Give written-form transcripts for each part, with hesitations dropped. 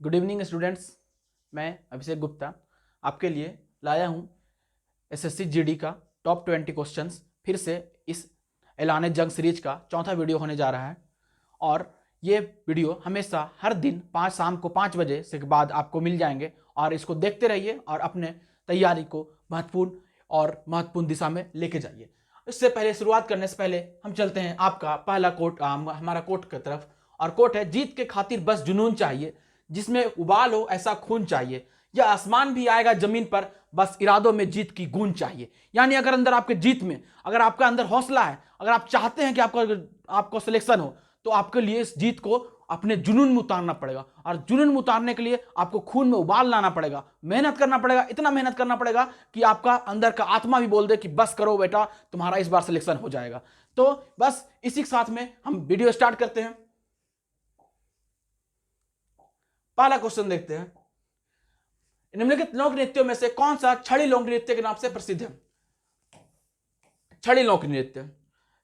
Good evening students, मैं अभिषेक गुप्ता आपके लिए लाया हूँ एसएससी जीडी का टॉप 20 क्वेश्चंस। फिर से इस ऐलान जंग सीरीज का चौथा वीडियो होने जा रहा है और ये वीडियो हमेशा हर दिन शाम को 5 बजे से बाद आपको मिल जाएंगे और इसको देखते रहिए और अपने तैयारी को महत्वपूर्ण दिशा में लेके जाइए। इससे पहले शुरुआत करने से पहले हम चलते हैं आपका पहला कोट हमारा कोट की तरफ, और कोट है, जीत के खातिर बस जुनून चाहिए, जिसमें उबाल हो ऐसा खून चाहिए, यह आसमान भी आएगा जमीन पर, बस इरादों में जीत की गूंज चाहिए। यानी अगर अंदर आपके जीत में, अगर आपका अंदर हौसला है, अगर आप चाहते हैं कि आपको सिलेक्शन हो, तो आपके लिए इस जीत को अपने जुनून में उतारना पड़ेगा। और जुनून में उतारने के लिए आपको खून में उबाल लाना पड़ेगा, मेहनत करना पड़ेगा, इतना मेहनत करना पड़ेगा कि आपका अंदर का आत्मा भी बोल दे कि बस करो बेटा, तुम्हारा इस बार सिलेक्शन हो जाएगा। तो बस इसी के साथ में हम वीडियो स्टार्ट करते हैं। पहला क्वेश्चन देखते हैं, निम्नलिखित लोक नृत्यों में से कौन सा छड़ी लोक नृत्य के नाम से प्रसिद्ध है? छड़ी लोक नृत्य।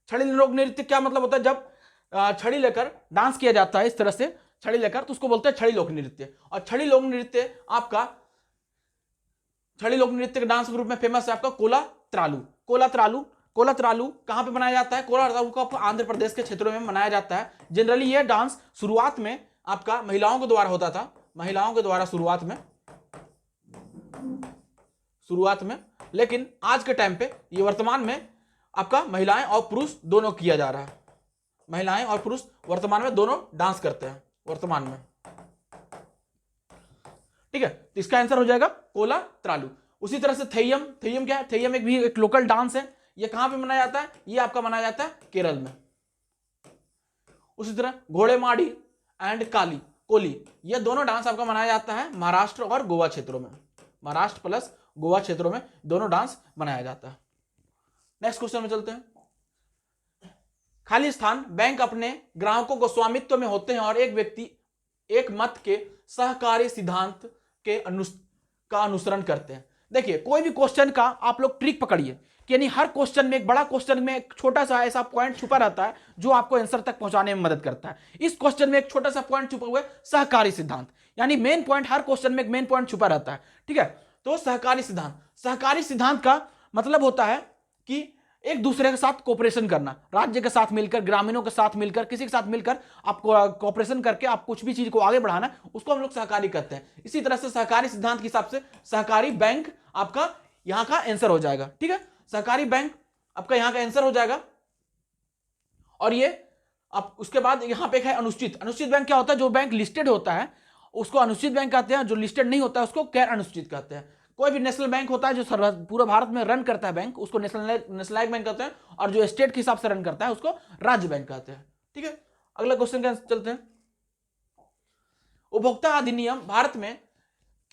छड़ी लोक नृत्य क्या मतलब होता है? जब छड़ी लेकर डांस किया जाता है, इस तरह से छड़ी लेकर, तो उसको बोलते हैं छड़ी लोक नृत्य। और छड़ी लोक नृत्य आपका, छड़ी लोक नृत्य के डांस ग्रुप में फेमस है आपका कोला त्रालू। कोला त्रालू कहां पे बनाया जाता है? कोला त्रालू को आंध्र प्रदेश के क्षेत्रों में मनाया जाता है। जनरली यह डांस शुरुआत में आपका महिलाओं के द्वारा होता था, महिलाओं के द्वारा शुरुआत में, लेकिन आज के टाइम पे ये वर्तमान में आपका महिलाएं और पुरुष दोनों किया जा रहा है। महिलाएं और पुरुष वर्तमान में दोनों डांस करते हैं वर्तमान में, ठीक है। तो इसका आंसर हो जाएगा कोला त्रालू। उसी तरह से थेयम क्या है? थेयम एक लोकल डांस है। ये कहां पे मनाया जाता है? ये आपका मनाया जाता है केरल में। उसी तरह घोड़े माड़ी एंड कोली, ये दोनों डांस आपका मनाया जाता है महाराष्ट्र और गोवा क्षेत्रों में। महाराष्ट्र प्लस गोवा क्षेत्रों में दोनों डांस मनाया जाता है। नेक्स्ट क्वेश्चन में चलते हैं। खाली स्थान बैंक अपने ग्राहकों को स्वामित्व में होते हैं और एक व्यक्ति एक मत के सहकारी सिद्धांत का अनुसरण करते हैं। देखिए, कोई भी क्वेश्चन का आप लोग ट्रिक पकड़िए कि यानी हर क्वेश्चन में, एक बड़ा क्वेश्चन में एक छोटा सा ऐसा पॉइंट छुपा रहता है जो आपको आंसर तक पहुंचाने में मदद करता है। इस क्वेश्चन में एक छोटा सा पॉइंट छुपा हुआ है, सहकारी सिद्धांत। यानी मेन पॉइंट, हर क्वेश्चन में एक मेन पॉइंट छुपा रहता है, ठीक है। तो सहकारी सिद्धांत का मतलब होता है कि एक दूसरे के साथ कोऑपरेशन करना, राज्य के साथ मिलकर, ग्रामीणों के साथ मिलकर, किसी के साथ मिलकर आप कोऑपरेशन करके आप कुछ भी चीज को आगे बढ़ाना, उसको हम लोग सहकारी कहते हैं। इसी तरह से सहकारी सिद्धांत के हिसाब से सहकारी बैंक आपका यहां का आंसर हो जाएगा, ठीक है। सहकारी बैंक आपका यहां का आंसर हो जाएगा। और ये अब उसके बाद यहां पे है अनुसूचित बैंक। क्या होता है? जो बैंक लिस्टेड होता है उसको अनुसूचित बैंक कहते हैं, जो लिस्टेड नहीं होता है उसको गैर अनुसूचित कहते हैं। कोई भी नेशनल बैंक होता है जो पूरा भारत में रन करता है बैंक, उसको नेशनलाइज बैंक कहते हैं, और जो स्टेट के हिसाब से रन करता है उसको राज्य बैंक कहते हैं, ठीक है। अगला क्वेश्चन का चलते हैं। उपभोक्ता अधिनियम भारत में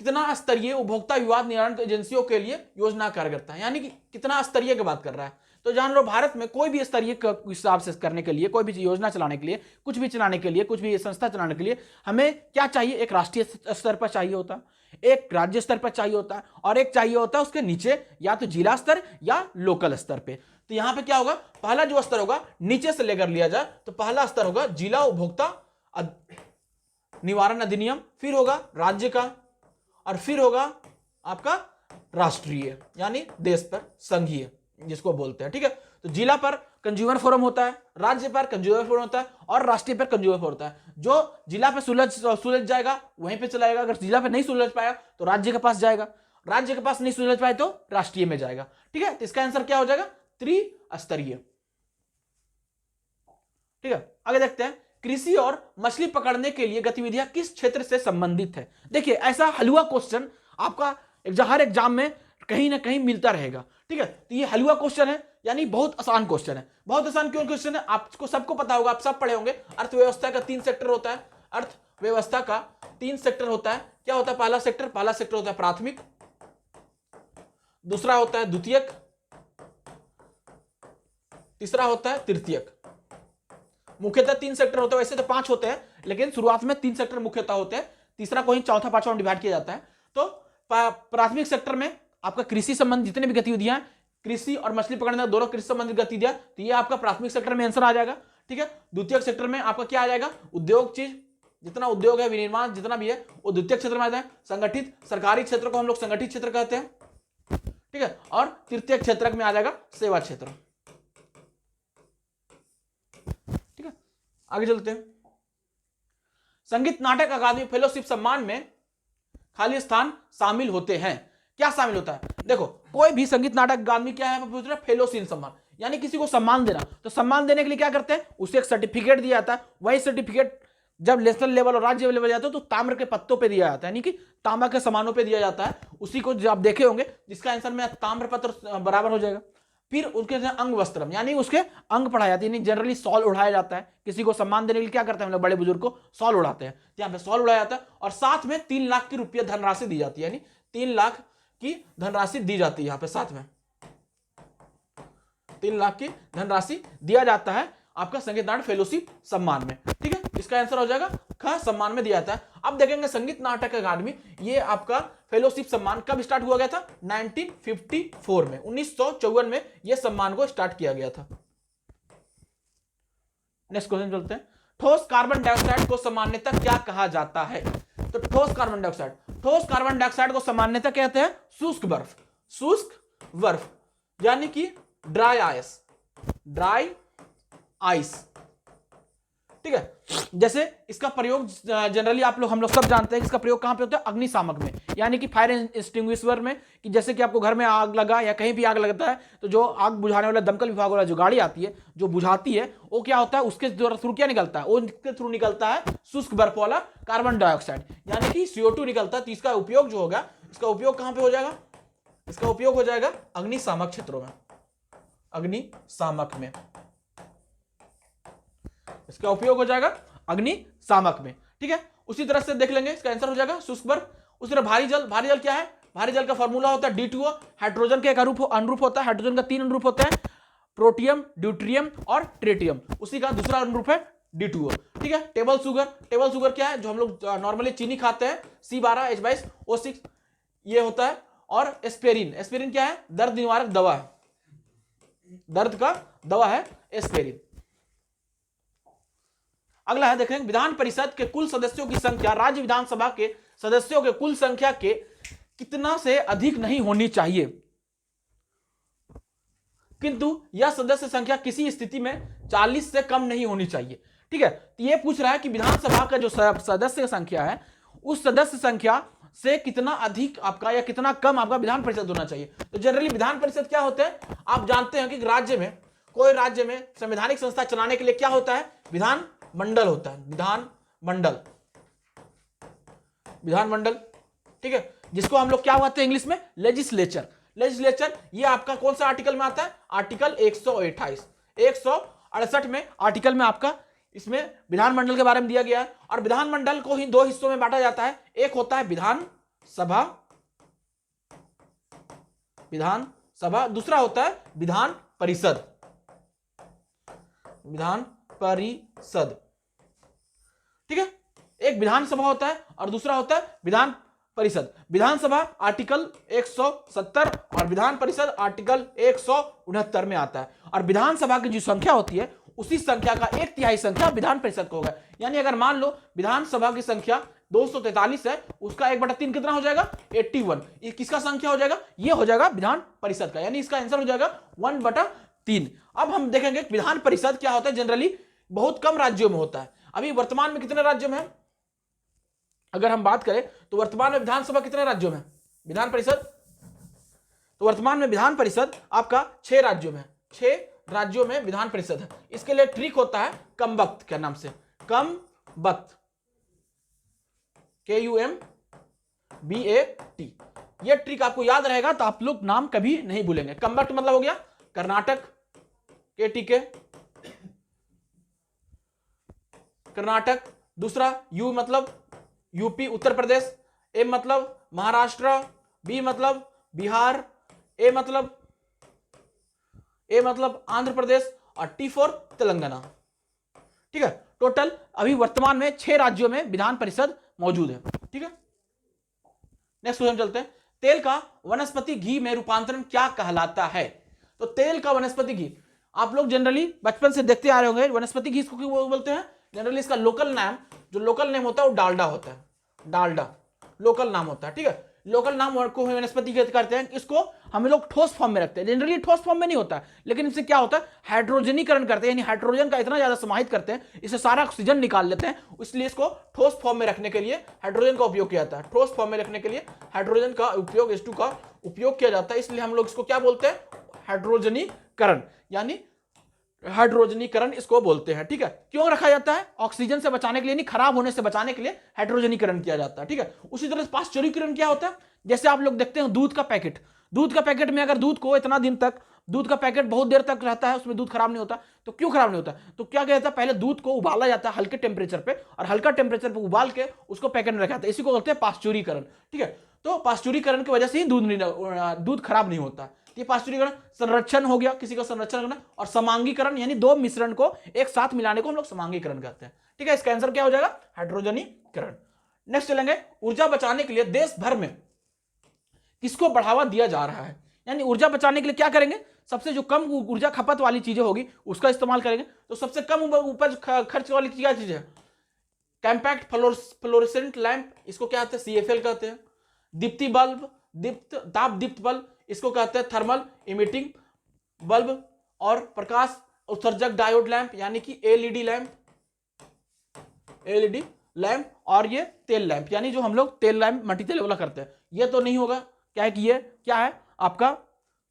कितना स्तरीय उपभोक्ता विवाद निवारण एजेंसियों के लिए योजना कार्य करता है? यानी कि कितना स्तरीय की बात कर रहा है। तो जान लो, भारत में कोई भी स्तरीय के हिसाब से करने के लिए, कोई भी योजना चलाने के लिए, कुछ भी चलाने के लिए, कुछ भी संस्था चलाने के लिए हमें क्या चाहिए? एक राष्ट्रीय स्तर पर चाहिए होता है, एक राज्य स्तर पर चाहिए होता है, और एक चाहिए होता है उसके नीचे या तो जिला स्तर या लोकल स्तर पे। तो यहां पे क्या होगा? पहला जो स्तर होगा नीचे से लेकर लिया जाए तो पहला स्तर होगा जिला उपभोक्ता निवारण अधिनियम, फिर होगा राज्य का, और फिर होगा आपका राष्ट्रीय यानी देश पर संघीय जिसको बोलते हैं, ठीक है। तो जिला पर कंज्यूमर फोरम होता है, राज्य पर कंज्यूमर फोरम होता है, और राष्ट्रीय पर कंज्यूमर फोरम होता है। जो जिला पे सुलझ जाएगा वहीं पे चलाएगा, अगर जिला पे नहीं सुलझ पाया तो राज्य के पास जाएगा, राज्य के पास नहीं सुलझ पाए तो राष्ट्रीय में जाएगा, ठीक है। तो इसका आंसर क्या हो जाएगा? त्रिस्तरीय, ठीक है। आगे देखते हैं, कृषि और मछली पकड़ने के लिए गतिविधियां किस क्षेत्र से संबंधित है? देखिए, ऐसा हलवा क्वेश्चन आपका हर एग्जाम में कहीं ना कहीं मिलता रहेगा, ठीक है। तो ये हलवा क्वेश्चन है, यानी बहुत आसान क्वेश्चन है। बहुत आसान क्यों क्वेश्चन है? आपको सबको पता होगा, आप सब पढ़े होंगे। अर्थव्यवस्था का 3 सेक्टर होता है। अर्थव्यवस्था का 3 सेक्टर होता है। क्या होता है? पहला सेक्टर होता है प्राथमिक, दूसरा होता है द्वितीयक, तीसरा होता है तृतीयक। मुख्यतः 3 सेक्टर होते हैं, वैसे तो 5 होते हैं, लेकिन शुरुआत में 3 सेक्टर मुख्यतः होते हैं, तीसरा को ही चौथा पांचवा में डिवाइड किया जाता है। तो प्राथमिक सेक्टर में आपका कृषि संबंधी जितने भी गतिविधियां, कृषि और मछली पकड़ने दोनों कृषि संबंधित गतिविधियां, तो ये आपका प्राथमिक सेक्टर में आंसर आ जाएगा, ठीक है। द्वितीयक सेक्टर में आपका क्या आ जाएगा? उद्योग चीज, जितना उद्योग है, विनिर्माण जितना भी है वो द्वितीय क्षेत्र में आता है। संगठित सरकारी क्षेत्र को हम लोग संगठित क्षेत्र कहते हैं, ठीक है। और तृतीय क्षेत्र में आ जाएगा सेवा क्षेत्र, ठीक है। आगे चलते हैं। संगीत नाटक अकादमी फेलोशिप सम्मान में खाली स्थान शामिल होते हैं। क्या शामिल होता है? देखो, कोई भी संगीत नाटक अकादमी क्या है, पूछ रहे हैं फेलोशिप सम्मान, यानी किसी को सम्मान देना। तो सम्मान देने के लिए क्या करते हैं, उसे एक सर्टिफिकेट दिया जाता है। वही सर्टिफिकेट जब नेशनल लेवल और राज्य लेवल जाता है तो ताम्र के पत्तों पे दिया जाता है, यानी कि तांबा के सामानों पे दिया जाता है। उसी को जो आप देखे होंगे, जिसका आंसर में ताम्र पत्र बराबर हो जाएगा। फिर उसके अंग वस्त्रम, यानी उसके अंग पढ़ाए जाते हैं, यानी जनरली सॉल उड़ाया जाता है। किसी को सम्मान देने के लिए क्या करते हैं हम लोग, बड़े बुजुर्ग को सॉल उड़ाते हैं, यहाँ पे सॉल उड़ाया जाता है। और साथ में 3 लाख की रुपया धनराशि दी जाती है, यानी 3 लाख की धनराशि दी जाती है। यहाँ पे साथ में 3 लाख की धनराशि दिया जाता है आपका संगीत नाटक फेलोशिप सम्मान में, ठीक है। इसका आंसर हो जाएगा ख, सम्मान में दिया जाता है। अब देखेंगे संगीत नाटक अकादमी, ये आपका फेलोशिप सम्मान कब स्टार्ट हुआ गया था? 1954 में, 1954 में ये सम्मान को स्टार्ट किया गया था। नेक्स्ट क्वेश्चन चलते हैं। ठोस कार्बन डाइऑक्साइड को सामान्यतः क्या कहा जाता है? तो ठोस कार्बन डाइऑक्साइड को सामान्यतः कहते हैं शुष्क बर्फ, शुष्क बर्फ, यानी कि ड्राई आइस, ड्राई आइस, ठीक है। जैसे इसका प्रयोग जनरली हम लोग सब जानते हैं कि इसका प्रयोग कहां पे होता है? अग्निशामक में, यानी कि फायर एक्सटिंग्विशर में। कि जैसे कि आपको घर में आग लगा या कहीं भी आग लगता है तो जो आग बुझाने वाला दमकल विभाग वाला जो गाड़ी आती है जो बुझाती है, वो क्या होता है, उसके थ्रू क्या निकलता है? उसके थ्रू निकलता है शुष्क बर्फ वाला कार्बन डाइऑक्साइड, यानी कि CO2 निकलता है। तो इसका उपयोग जो होगा, इसका उपयोग कहां पर हो जाएगा? इसका उपयोग हो जाएगा अग्निशामक क्षेत्रों में, अग्निशामक में इसका उपयोग हो जाएगा अग्निशामक में, ठीक है। उसी तरह से देख लेंगे, इसका आंसर हो जाएगा शुष्क बर्फ। उसी तरह भारी जल, भारी जल क्या है? भारी जल का फॉर्मूला होता है D2O, हाइड्रोजन के एक अनुरूप होता है, हाइड्रोजन का 3 अनुरूप होते हैं, प्रोटियम, ड्यूट्रियम और ट्रिटियम। उसी का दूसरा अनुरूप है D2O, ठीक है। टेबल शुगर क्या है? जो हम लोग नॉर्मली चीनी खाते हैं, C12H22O6 ये होता है। और एस्पिरिन क्या है? दर्द निवारक दवा है, दर्द का दवा है एस्पिरिन। अगला है, देखेंगे विधान परिषद के कुल सदस्यों की संख्या राज्य विधानसभा के सदस्यों के कुल संख्या के कितना से अधिक नहीं होनी चाहिए, किंतु यह सदस्य संख्या किसी स्थिति में 40 से कम नहीं होनी चाहिए, ठीक है। तो यह पूछ रहा है कि विधानसभा का जो सदस्य संख्या है, उस सदस्य संख्या से कितना अधिक आपका या कितना कम आपका विधान परिषद होना चाहिए। तो जनरली विधान परिषद क्या होता है, आप जानते हैं कि राज्य में, कोई राज्य में संवैधानिक संस्था चलाने के लिए क्या होता है? विधान मंडल होता है, विधान मंडल, ठीक है। जिसको हम लोग क्या कहते हैं इंग्लिश में? लेजिस्लेचर। ये आपका कौन सा आर्टिकल में आता है? आर्टिकल 168 में आर्टिकल में आपका इसमें विधानमंडल के बारे में दिया गया है। और विधानमंडल को ही 2 हिस्सों में बांटा जाता है, एक होता है विधानसभा, दूसरा होता है विधान परिषद, ठीक है। एक विधानसभा होता है और दूसरा होता है विधान परिषद। विधानसभा आर्टिकल 170 और विधान परिषद आर्टिकल 169 में आता है। और विधानसभा की जो संख्या होती है, उसी संख्या का 1/3 संख्या विधान परिषद को होगा। यानी अगर मान लो विधानसभा की संख्या 243 है, उसका 1/3 कितना हो जाएगा? 81। ये किसका संख्या हो जाएगा? ये हो जाएगा विधान परिषद का, यानी इसका आंसर हो जाएगा 1/3। अब हम देखेंगे विधान परिषद क्या होता है। जनरली बहुत कम राज्यों में होता है। अभी वर्तमान में कितने राज्यों में है? अगर हम बात करें तो वर्तमान में विधानसभा कितने राज्यों में? विधान परिषद, तो वर्तमान में विधान परिषद आपका 6 राज्यों में, 6 राज्यों में विधान परिषद है। इसके लिए ट्रिक होता है कमबख्त के नाम से, कमबख्त, KUMBAT। ये ट्रिक आपको याद रहेगा तो आप लोग नाम कभी नहीं भूलेंगे। कमबख्त मतलब हो गया कर्नाटक, KTK कर्नाटक। दूसरा U मतलब यूपी उत्तर प्रदेश, A मतलब महाराष्ट्र, B मतलब बिहार, A मतलब आंध्र प्रदेश और T फॉर तेलंगाना, ठीक है। टोटल अभी वर्तमान में 6 राज्यों में विधान परिषद मौजूद है, ठीक है। नेक्स्ट क्वेश्चन चलते हैं। तेल का वनस्पति घी में रूपांतरण क्या कहलाता है? तो तेल का वनस्पति घी, आप लोग जनरली बचपन से देखते आ रहे होंगे, वनस्पति घी इसको क्यों बोलते हैं? जनरली इसका लोकल नाम, जो लोकल नेम होता है वो डालडा होता है, डालडा लोकल नाम होता है, ठीक है। लोकल नाम को वनस्पति करते हैं, इसको हम लोग ठोस फॉर्म में रखते हैं। जनरली ठोस फॉर्म में नहीं होता है, लेकिन इससे क्या होता है, हाइड्रोजनीकरण करते हैं, यानी हाइड्रोजन का इतना ज्यादा समाहित करते हैं, इससे सारा ऑक्सीजन निकाल लेते हैं, इसलिए इसको ठोस फॉर्म में रखने के लिए हाइड्रोजन का उपयोग किया जाता है। ठोस फॉर्म में रखने के लिए हाइड्रोजन का उपयोग, H2 का उपयोग किया जाता है, इसलिए हम लोग इसको क्या बोलते हैं, हाइड्रोजनीकरण, यानी हाइड्रोजनीकरण इसको बोलते हैं, ठीक है। क्यों रखा जाता है, ऑक्सीजन से बचाने के लिए, नहीं खराब होने से बचाने के लिए हाइड्रोजनीकरण किया जाता है, ठीक है। उसी तरह पाश्चुरीकरण क्या होता है, जैसे आप लोग देखते हैं दूध का पैकेट, दूध का पैकेट में अगर दूध को इतना दिन तक, दूध का पैकेट बहुत देर तक रहता है, उसमें दूध खराब नहीं होता, तो क्यों खराब नहीं होता, तो क्या किया जाता है, पहले दूध को उबाला जाता है हल्के टेम्परेचर पे, और हल्का टेम्परेचर पे उबाल के उसको पैकेट में रखा जाता है, इसी को बोलते हैं पाश्चुरीकरण, ठीक है। तो पाश्चुरीकरण की वजह से ही दूध खराब नहीं होता। ये पाश्चुरीकरण संरक्षण हो गया, किसी का संरक्षण करना, और समांगीकरण यानी दो मिश्रण को एक साथ मिलाने को हम लोग समांगीकरण कहते हैं, ठीक है। इसका आंसर क्या हो जाएगा, हाइड्रोजनीकरण। नेक्स्ट चलेंगे, ऊर्जा बचाने के लिए देश भर में किसको बढ़ावा दिया जा रहा है, यानी ऊर्जा बचाने के लिए क्या करेंगे, सबसे जो कम ऊर्जा खपत वाली चीजें होगी उसका इस्तेमाल करेंगे। तो सबसे कम उपज खर्च वाली क्या चीज है, कॉम्पैक्ट फ्लोरेसेंट लैंप, इसको क्या कहते हैं, CFL कहते हैं। दीप्ति बल्ब, ताप दीप्त बल्ब, इसको कहते हैं थर्मल इमिटिंग बल्ब। और प्रकाश उत्सर्जक डायोड लैंप यानी कि LED लैंप, LED लैंप। और ये तेल लैंप, यानी जो हम लोग तेल लैंप मट्टी तेल वाला करते हैं, ये तो नहीं होगा, क्या है कि ये क्या है आपका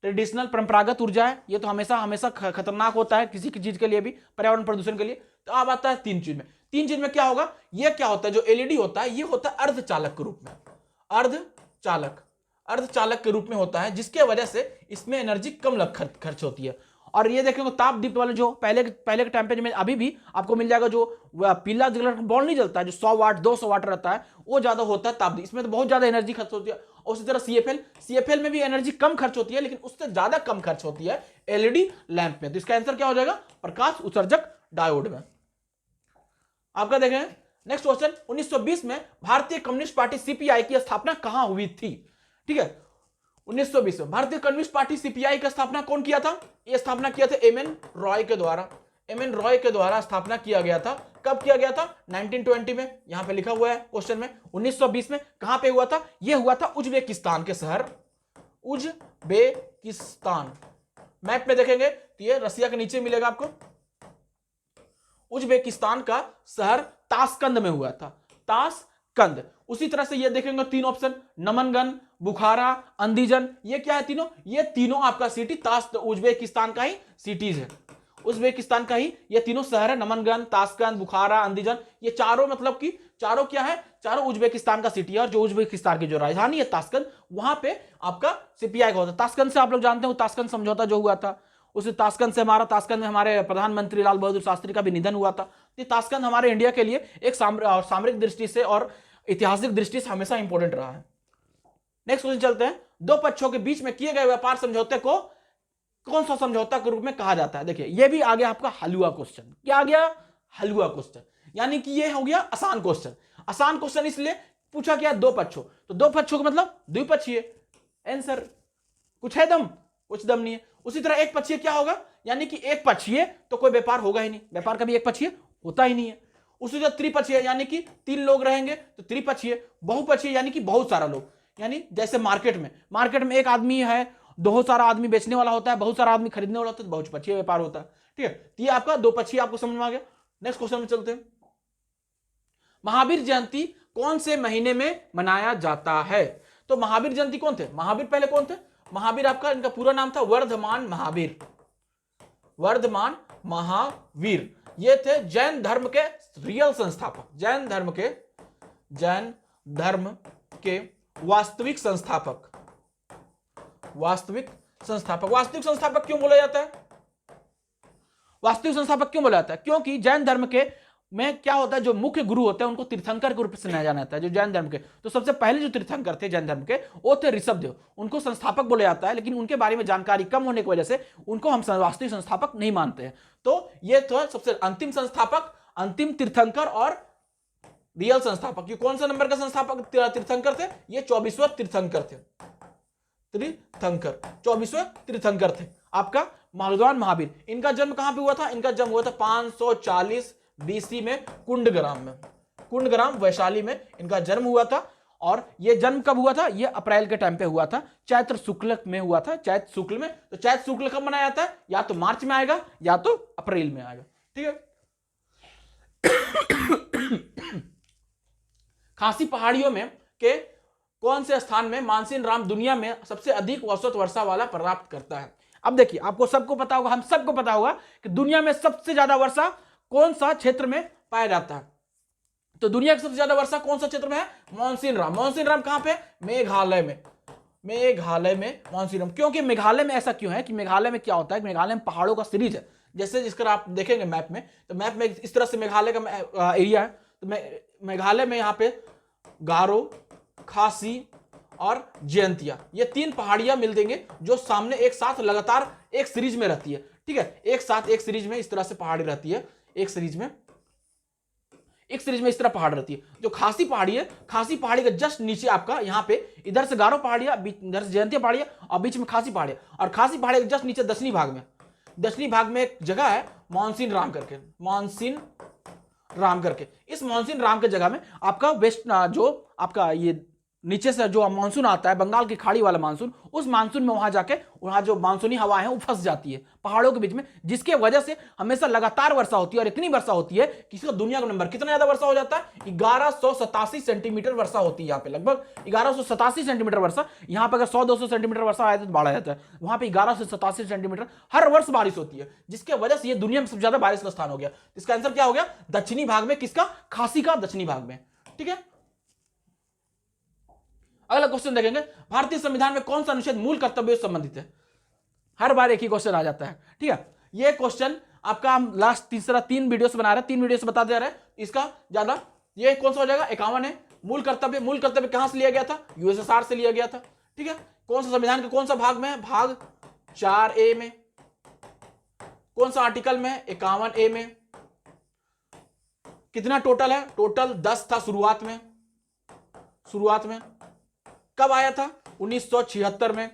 ट्रेडिशनल परंपरागत ऊर्जा है, ये तो हमेशा हमेशा खतरनाक होता है किसी की चीज के लिए भी, पर्यावरण प्रदूषण के लिए। तो अब आता है तीन चीज में क्या होगा, ये क्या होता है, जो LED होता है ये होता है अर्धचालक के रूप में, अर्धचालक के रूप में होता है, जिसके वजह से इसमें एनर्जी कम खर्च होती है। और ये देखेंगे ताप दीप्त वाले जो पहले के टेम्परेचर में अभी भी आपको मिल जाएगा, जो पीला कलर का बॉल नहीं जलता है, जो 100 वाट 200 वाट रहता है, वो ज्यादा होता है ताप दीप्त, इसमें तो बहुत ज्यादा एनर्जी खर्च होती है। उसी तरह CFL में भी एनर्जी कम खर्च होती है, लेकिन उससे ज्यादा कम खर्च होती है LED लैंप में। तो इसका आंसर क्या हो जाएगा, प्रकाश उत्सर्जक डायोड में। आपका देखें नेक्स्ट क्वेश्चन, 1920 में भारतीय कम्युनिस्ट पार्टी CPI की स्थापना कहां हुई थी, ठीक है। 1920 में भारतीय कम्युनिस्ट पार्टी CPI की स्थापना कौन किया था, यह स्थापना किया था MN रॉय के द्वारा स्थापना किया गया था। कब किया गया था, 1920 में, यहां पे लिखा हुआ है क्वेश्चन में। 1920 में कहां पे हुआ था, यह हुआ था उज्बेकिस्तान के शहर, उज्बेकिस्तान, मैप में देखेंगे तो ये रसिया के नीचे मिलेगा आपको, उज्बेकिस्तान का शहर ताशकंद में हुआ था, ताशकंद। उसी तरह से ये देखेंगे तीन ऑप्शन, नमनगंज, बुखारा, अंदीजन, ये क्या है तीनों, ये तीनों आपका सिटी उज्बेकिस्तान का ही सिटीज है, उज्बेकिस्तान का ही ये तीनों शहर है, नमनगंज, ताशकंद, बुखारा, अंदीजन, ये चारों मतलब कि चारों क्या है, चारों उज्बेकिस्तान का सिटी है। और जो उज्बेकिस्तान की जो राजधानी है ताशकंद, वहां पे आपका CPI का होता है। ताशकंद से आप लोग जानते हो ताशकंद समझौता जो हुआ था, उस ताशकंद में हमारे प्रधानमंत्री लाल बहादुर शास्त्री का भी निधन हुआ था। तो ताशकंद हमारे इंडिया के लिए एक सामरिक दृष्टि से और ऐतिहासिक दृष्टि से हमेशा इंपॉर्टेंट रहा है। नेक्स्ट क्वेश्चन चलते हैं, दो पक्षों के बीच में किए गए व्यापार समझौते को कौन सा समझौता के रूप में कहा जाता है। देखिए ये भी आ गया आपका हलवा क्वेश्चन, क्या आ गया, हलवा क्वेश्चन, यानी कि ये हो गया आसान क्वेश्चन। आसान क्वेश्चन इसलिए पूछा गया दो पक्षों, तो दो पक्षों का मतलब द्विपक्षीय आंसर, कुछ है दम, कुछ दम नहीं है। उसी तरह एक पक्षीय क्या होगा, यानी कि एक पक्षीय तो कोई व्यापार होगा ही नहीं, व्यापार कभी एक पक्षीय होता ही नहीं है। उसी तरह त्रिपक्षीय यानी कि तीन लोग रहेंगे तो त्रिपक्षीय। बहुपक्षीय यानी कि बहुत सारा लोग, यानी जैसे मार्केट में एक आदमी है, बहुत सारा आदमी बेचने वाला होता है, बहुत सारा आदमी खरीदने वाला होता है, तो बहुपक्षीय व्यापार होता है, ठीक है। तो ये आपका दो पक्षीय आपको समझ में आ गया। नेक्स्ट क्वेश्चन में चलते हैं, महावीर जयंती कौन से महीने में मनाया जाता है। तो महावीर जयंती कौन थे, महावीर पहले कौन थे, महावीर आपका इनका पूरा नाम था वर्धमान महावीर, वर्धमान महावीर। ये थे जैन धर्म के रियल संस्थापक, जैन धर्म के वास्तविक संस्थापक। वास्तविक संस्थापक क्यों बोला जाता है, वास्तविक संस्थापक क्यों बोला जाता है, क्योंकि जैन धर्म के में क्या होता है, जो मुख्य गुरु होते हैं उनको तीर्थंकर के रूप से जाना जाता है, जो जैन धर्म के। तो सबसे पहले जो तीर्थंकर थे जैन धर्म के वो थे ऋषभदेव, उनको संस्थापक बोला जाता है, लेकिन उनके बारे में जानकारी कम होने की वजह से उनको हम वास्तविक संस्थापक नहीं मानते हैं। तो ये तो सबसे अंतिम संस्थापक, अंतिम तीर्थंकर और रियल संस्थापक। ये कौन सा नंबर का संस्थापक तीर्थंकर थे, ये 24वां तीर्थंकर थे, 24वें तीर्थंकर थे आपका वर्धमान महावीर। इनका जन्म कहां पे हुआ था, इनका जन्म हुआ था 540 BC में कुंडग्राम वैशाली में इनका जन्म हुआ था। और ये जन्म कब हुआ था? ये अप्रैल के टाइम पे हुआ था, चैत्र शुक्ल में हुआ था, चैत्र शुक्ल में। तो चैत्र शुक्ल कब मनाया जाता है? या तो मार्च में आएगा या तो अप्रैल में आएगा, ठीक है। खासी पहाड़ियों में के कौन से स्थान में मानसीन राम दुनिया में सबसे अधिक औसत वर्षा वाला प्राप्त करता है? अब देखिए, आपको सबको पता होगा, हम सबको पता होगा कि दुनिया में सबसे ज्यादा वर्षा कौन सा क्षेत्र में पाया जाता है? तो दुनिया की सबसे ज्यादा वर्षा कौन सा क्षेत्र में है? मानसीन राम कहां पे? मेघालय में मानसीन राम। क्योंकि मेघालय में ऐसा क्यों है कि मेघालय में क्या होता है कि मेघालय में पहाड़ों का सीरीज है। जैसे जिसका आप देखेंगे मैप में, तो मैप में इस तरह से मेघालय का एरिया है। तो मेघालय में यहाँ पे गारो, खासी और जयंतिया, ये 3 पहाड़ियां मिल देंगे जो सामने एक साथ लगातार एक सीरीज में रहती है, ठीक है। एक साथ एक सीरीज में इस तरह से पहाड़ी रहती है, एक सीरीज में इस तरह पहाड़ रहती है। जो खासी पहाड़ी है, खासी पहाड़ी का जस्ट नीचे आपका यहाँ पे इधर से गारो पहाड़ियां, इधर से जयंतिया पहाड़ियां और बीच में खासी पहाड़ियां। और खासी पहाड़ी के जस्ट नीचे दक्षिणी भाग में एक जगह है मानसीन राम करके। इस मानसीन राम के जगह में आपका वेस्ट जो आपका ये नीचे से जो मानसून आता है, बंगाल की खाड़ी वाला मानसून, उस मानसून में वहां जो मानसूनी हवाएं हैं वो फंस जाती है पहाड़ों के बीच में, जिसके वजह से हमेशा लगातार वर्षा होती है। और इतनी वर्षा होती है कि इसका दुनिया का नंबर कितना ज्यादा वर्षा हो जाता है? 1187 सेंटीमीटर वर्षा होती है यहाँ पे, लगभग 1187 सेंटीमीटर वर्षा। यहाँ पे अगर 100-200 सेंटीमीटर वर्षा आया तो बढ़ा जाता है, वहां पे 1187 सेंटीमीटर हर वर्ष बारिश होती है, जिसके वजह से ये दुनिया में सबसे ज्यादा बारिश का स्थान हो गया। इसका आंसर क्या हो गया? दक्षिणी भाग में। किसका? खासी का दक्षिणी भाग में, ठीक है। अगला क्वेश्चन देखेंगे, भारतीय संविधान में कौन सा अनुच्छेद मूल कर्तव्यों से संबंधित है? हर बार एक ही क्वेश्चन आ जाता है, ठीक है। ये क्वेश्चन आपका हम लास्ट 3 वीडियो से बना रहे हैं, 3 वीडियो से बता दे रहे हैं। इसका ज्यादा ये कौन सा हो जाएगा? 51 है। मूल कर्तव्य कहां से लिया गया था? USSR से लिया गया था, ठीक है। कौन सा संविधान के कौन सा भाग में है? भाग 4A में। कौन सा आर्टिकल में? 51A में। कितना टोटल है? टोटल 10 था शुरुआत में। कब आया था? 1976 में।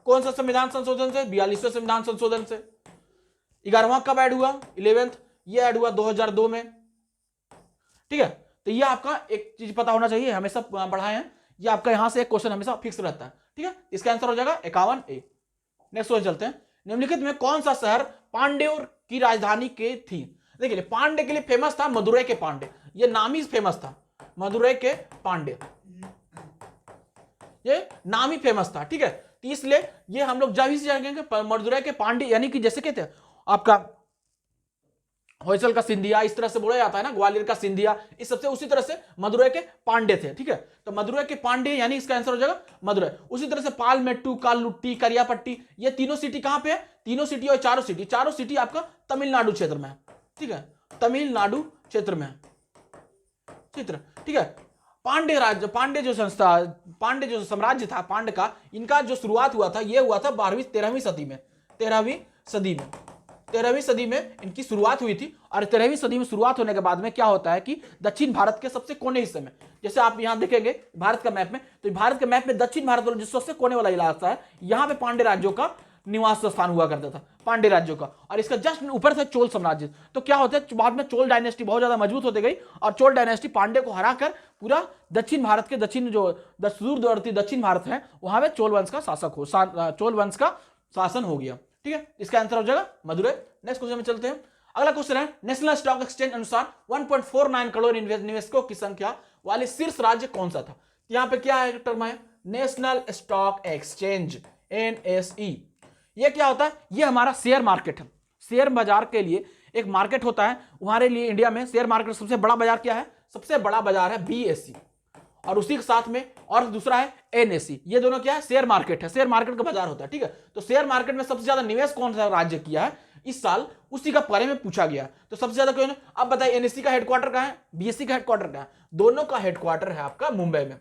कौन सा संविधान संशोधन से? 42वें संविधान संशोधन से। 11वां कब ऐड हुआ? 11th, ये ऐड हुआ 2002 में, ठीक है। तो ये आपका एक चीज पता होना चाहिए, हमेशा पढ़ाए हैं, ये आपका यहां से एक क्वेश्चन हमेशा फिक्स रहता है, ठीक है। इसका आंसर हो जाएगा 51A। नेक्स्ट क्वेश्चन चलते हैं। निम्नलिखित में कौन सा शहर पांड्यों की राजधानी के थी? देखिए, पांड्य के लिए फेमस था मदुरै के पांडे, ये नाम ही फेमस था, मदुरै के पांडे, ये नाम ही फेमस था, ठीक है। तो इसलिए ये हम लोग जब ही जाएंगे मदुरै के पांडे, यानी कि जैसे कहते हैं आपका होयसल का सिंधिया, इस तरह से बोला जाता है ना, ग्वालियर का सिंधिया, इस सबसे उसी तरह से मदुरै के पांडे थे, ठीक है। तो मदुरै के पांडे यानी इसका आंसर हो जाएगा मदुरै। उसी तरह से पालमेट्टू, कालुट्टी, करियापट्टी, ये तीनों सिटी कहां पे है? तीनों सिटी और चारों सिटी आपका तमिलनाडु क्षेत्र में है, ठीक है, तमिलनाडु क्षेत्र में है, ठीक है। पांडे जो साम्राज्य था पांड का, इनका जो शुरुआत हुआ था, ये हुआ था 13वीं सदी में इनकी शुरुआत हुई थी। और 13वीं सदी में शुरुआत होने के बाद में क्या होता है कि दक्षिण भारत के सबसे कोने हिस्से में, जैसे आप यहां देखेंगे भारत का मैप में, तो भारत के मैप में दक्षिण भारत वाला जो सबसे कोने वाला इलाका है, यहां पे पांडे राज्यों का निवास स्थान हुआ करता था, पांडे राज्यों का। और इसका जस्ट ऊपर था चोल साम्राज्य। तो क्या होता है, बाद में चोल डायनेस्टी बहुत ज्यादा मजबूत होती गई और चोल डायनेस्टी पांडे को हराकर पूरा दक्षिण भारत के दूरवर्ती दक्षिण भारत है, वहां पे चोल वंश का शासन हो गया, ठीक है। इसका आंसर हो जाएगा मदुरै। नेक्स्ट क्वेश्चन में चलते हैं। अगला क्वेश्चन है, नेशनल स्टॉक एक्सचेंज अनुसार 1.49 करोड़ निवेशकों की संख्या वाले शीर्ष राज्य कौन सा था? यहां पे क्या है टर्म है? National stock exchange, NSE। ये क्या होता है? ये हमारा शेयर मार्केट है। शेयर बाजार के लिए एक मार्केट होता है, हमारे लिए इंडिया में शेयर मार्केट सबसे बड़ा बाजार क्या है? सबसे बड़ा बाजार है BSE, और उसी के साथ में और दूसरा है NSE। ये दोनों क्या है? शेयर मार्केट है, शेयर मार्केट का बाजार होता है, ठीक है। तो शेयर मार्केट में सबसे ज्यादा निवेश कौन सा राज्य किया है इस साल, उसी का बारे में पूछा गया। तो सबसे ज्यादा क्यों? अब बताइए, NSE का हेडक्वार्टर कहां है? BSE का हेडक्वार्टर कहां है? दोनों का हेडक्वार्टर है आपका मुंबई में,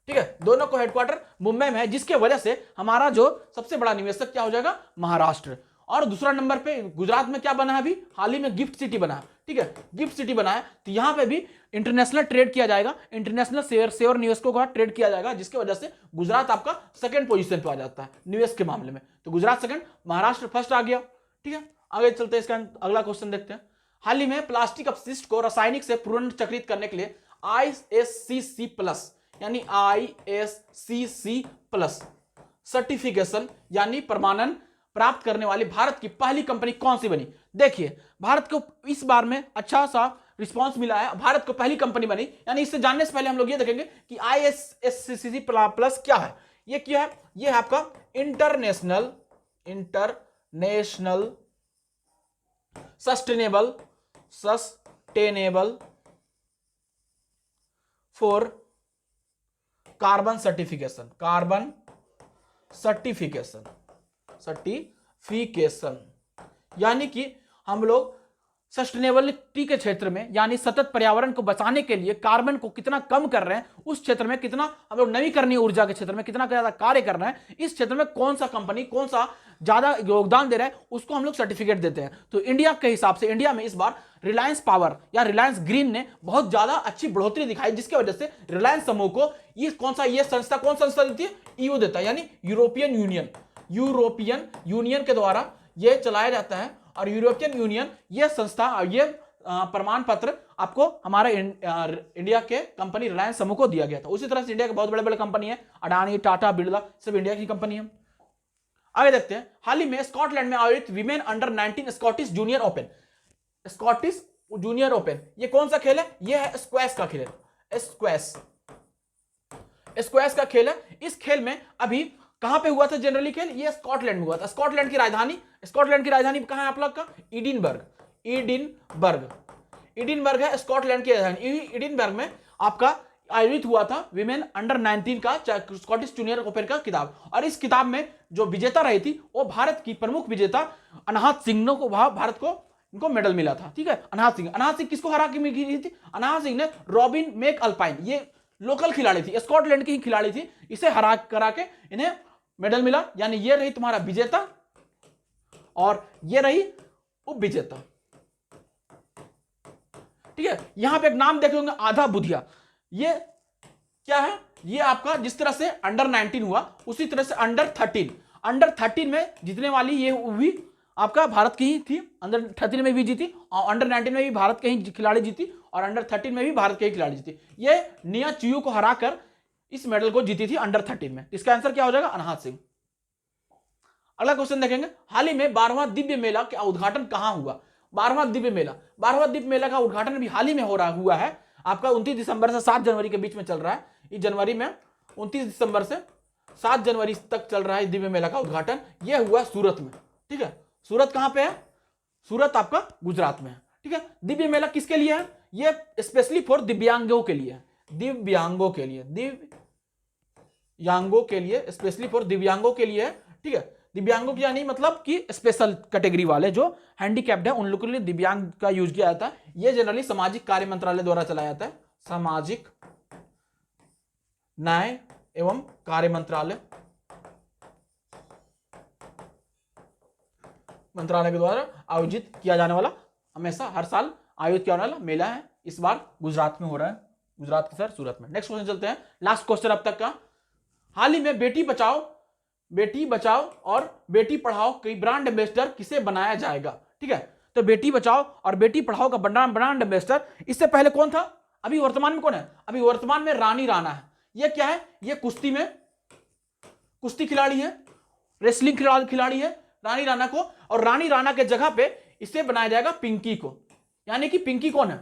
ठीक है, दोनों को हेडक्वार्टर मुंबई में है, जिसके वजह से हमारा जो सबसे बड़ा निवेशक क्या हो जाएगा? महाराष्ट्र। और दूसरा नंबर पे गुजरात में क्या बना है? अभी हाल ही में गिफ्ट सिटी बना है, ठीक है, गिफ्ट सिटी बना है। तो यहां पे भी इंटरनेशनल ट्रेड किया जाएगा, इंटरनेशनल शेयर निवेशकों का ट्रेड किया जाएगा, जिसकी वजह से गुजरात आपका सेकंड पोजीशन पे आ जाता है निवेश के मामले में। तो गुजरात सेकंड, महाराष्ट्र फर्स्ट आ गया, ठीक है। आगे चलते हैं, इसका अगला क्वेश्चन देखते हैं। हाल ही में प्लास्टिक अपशिष्ट को रासायनिक से पुनर्चक्रित करने के लिए ISCC प्लस यानी ISCC प्लस सर्टिफिकेशन यानी प्रमाणन प्राप्त करने वाली भारत की पहली कंपनी कौन सी बनी? देखिए भारत को इस बार में अच्छा सा रिस्पांस मिला है, भारत को पहली कंपनी बनी। यानी इससे जानने से पहले हम लोग ये देखेंगे कि ISCC प्लस क्या है। ये क्या है? ये है आपका international sustainable for carbon certification यानी कि हम लोग सस्टेनेबिलिटी के क्षेत्र में यानी सतत पर्यावरण को बचाने के लिए कार्बन को कितना कम कर रहे हैं, उस क्षेत्र में कितना हम लोग नवीकरणीय ऊर्जा के क्षेत्र में कितना ज्यादा कार्य कर रहे हैं, इस क्षेत्र में कौन सा कंपनी कौन सा ज्यादा योगदान दे रहा है, उसको हम लोग सर्टिफिकेट देते हैं। तो इंडिया के हिसाब से इंडिया में इस बार रिलायंस पावर या रिलायंस ग्रीन ने बहुत ज्यादा अच्छी बढ़ोतरी दिखाई, जिसकी वजह से रिलायंस समूह को ये संस्था कौन संस्था देती है? EU देता है, यानी यूरोपियन यूनियन के द्वारा यह चलाया जाता है। और यूरोपियन यूनियन ये संस्था ये प्रमाण पत्र आपको हमारे इंडिया के कंपनी रिलायंस समूह को दिया गया था। उसी तरह से इंडिया के बहुत बड़े बड़े कंपनी है, अडानी, टाटा, बिरला, सब इंडिया की कंपनी है। आगे देखते हैं, हाल ही में स्कॉटलैंड में आयोजित women under 19 Scottish junior open, ये कौन सा खेल है? ये है स्क्वैश का खेल है, स्क्वैश का खेल है। इस खेल में अभी कहां पे हुआ था जनरली खेल? ये स्कॉटलैंड में हुआ था। स्कॉटलैंड की राजधानी कहां है आप लोग का? एडिनबर्ग है स्कॉटलैंड की राजधानी। एडिनबर्ग में आपका आयोजित हुआ था विमेन अंडर 19 का स्कॉटिश जूनियर ओपन का खिताब। और इस खिताब में जो विजेता रही थी वो भारत की प्रमुख विजेता अनाहत सिंह को भारत को इनको मेडल मिला था। ठीक है, अनाहत सिंह किसको हरा के मिली थी? अनाहत सिंह ने रॉबिन मैक अल्पाइन, ये लोकल खिलाड़ी थी, स्कॉटलैंड की ही खिलाड़ी थी, इसे हरा करा के इन्हें मेडल मिला। यानी ये रही तुम्हारा विजेता और ये रही उप विजेता। ठीक है, यहां पे एक नाम देखे होंगे आधा बुधिया, ये क्या है? ये आपका जिस तरह से अंडर 19 हुआ उसी तरह से अंडर 13 में जीतने वाली ये भी आपका भारत की ही थी। अंडर 13 में भी जीती और अंडर 19 में भी भारत के ही खिलाड़ी जीती और अंडर 13 में भी भारत के ही खिलाड़ी जीती। ये निया चियू को हराकर इस मेडल को जीती थी अंडर 13 में। इसका आंसर क्या हो जाएगा? अनाहत सिंह। अगला क्वेश्चन देखेंगे, हाल ही में 12वां दिव्य मेला का उद्घाटन कहां हुआ? 12वां दिव्य मेला का उद्घाटन भी हाल ही में हुआ है आपका 29 दिसंबर से 7 जनवरी के बीच में चल रहा है। इस जनवरी में 29 दिसंबर से 7 जनवरी तक चल रहा है दिव्य मेला का उद्घाटन। यह हुआ सूरत में। ठीक है, सूरत कहां पे है? सूरत आपका गुजरात में है। ठीक है, दिव्य मेला किसके लिए है? ये स्पेशली फॉर दिव्यांगों के लिए, स्पेशली फॉर दिव्यांगों के लिए। ठीक है, दिव्यांगों की यानी मतलब कि स्पेशल कैटेगरी वाले जो हैंडीकैप्ड है उन लोगों के लिए दिव्यांग का यूज किया जाता है। यह जनरली सामाजिक कार्य मंत्रालय द्वारा चलाया जाता है, सामाजिक न्याय एवं कार्य मंत्रालय के द्वारा आयोजित किया जाने वाला, हमेशा हर साल आयोजित किया जाने वाला मेला है। इस बार गुजरात में हो रहा है, गुजरात के सर सूरत में। नेक्स्ट क्वेश्चन चलते हैं, लास्ट क्वेश्चन अब तक का। हाल ही में बेटी बचाओ और बेटी पढ़ाओ की ब्रांड एम्बेसडर किसे बनाया जाएगा? ठीक है, तो बेटी बचाओ और बेटी पढ़ाओ का ब्रांड एम्बेसडर इससे पहले कौन था? अभी वर्तमान में कौन है? अभी वर्तमान में रानी राणा है। ये क्या है? ये कुश्ती खिलाड़ी है, रेसलिंग खिलाड़ी है रानी राणा को, और रानी राणा के जगह पे इसे बनाया जाएगा पिंकी को। यानी कि पिंकी कौन है?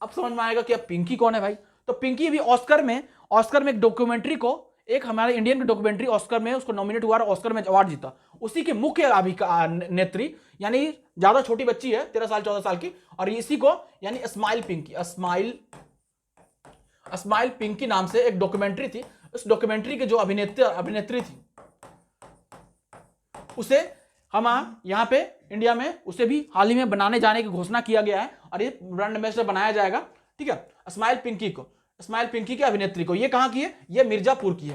अब समझ में आएगा कि अब पिंकी कौन है भाई। तो पिंकी भी ऑस्कर में एक डॉक्यूमेंट्री को, एक हमारे इंडियन की डॉक्यूमेंट्री ऑस्कर में उसको नॉमिनेट हुआ और ऑस्कर में अवार्ड जीता। उसी के मुख्य नेत्री, यानी ज्यादा छोटी बच्ची है 13 साल 14 साल की, और इसी को यानी स्माइल पिंकी नाम से एक डॉक्यूमेंट्री थी। उस डॉक्यूमेंट्री के जो अभिनेत्री थी उसे हम यहाँ पे इंडिया में उसे भी हाल ही में बनाने जाने की घोषणा किया गया है और ये ब्रांड एम्बेसडर बनाया जाएगा। ठीक है, स्माइल पिंकी की अभिनेत्री को। ये कहां की है? ये मिर्जापुर की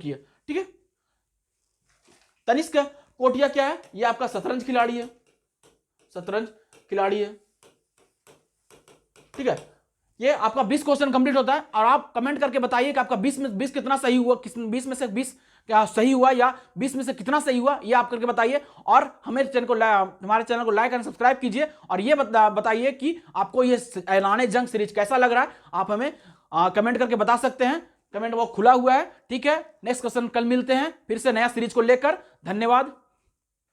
है। ठीक है, तनिष्क कोटिया क्या है? ये आपका शतरंज खिलाड़ी है। ठीक है, ये आपका 20 क्वेश्चन कंप्लीट होता है और आप कमेंट करके बताइए कि आपका 20 में 20 कितना सही हुआ, 20 में से 20 क्या सही हुआ या 20 में से कितना सही हुआ, ये आप करके बताइए। और हमारे चैनल को लाइक एंड सब्सक्राइब कीजिए और ये बताइए कि आपको ये ऐलान जंग सीरीज कैसा लग रहा है। आप हमें कमेंट करके बता सकते हैं, कमेंट बॉक्स खुला हुआ है। ठीक है, नेक्स्ट क्वेश्चन कल मिलते हैं फिर से नया सीरीज को लेकर। धन्यवाद।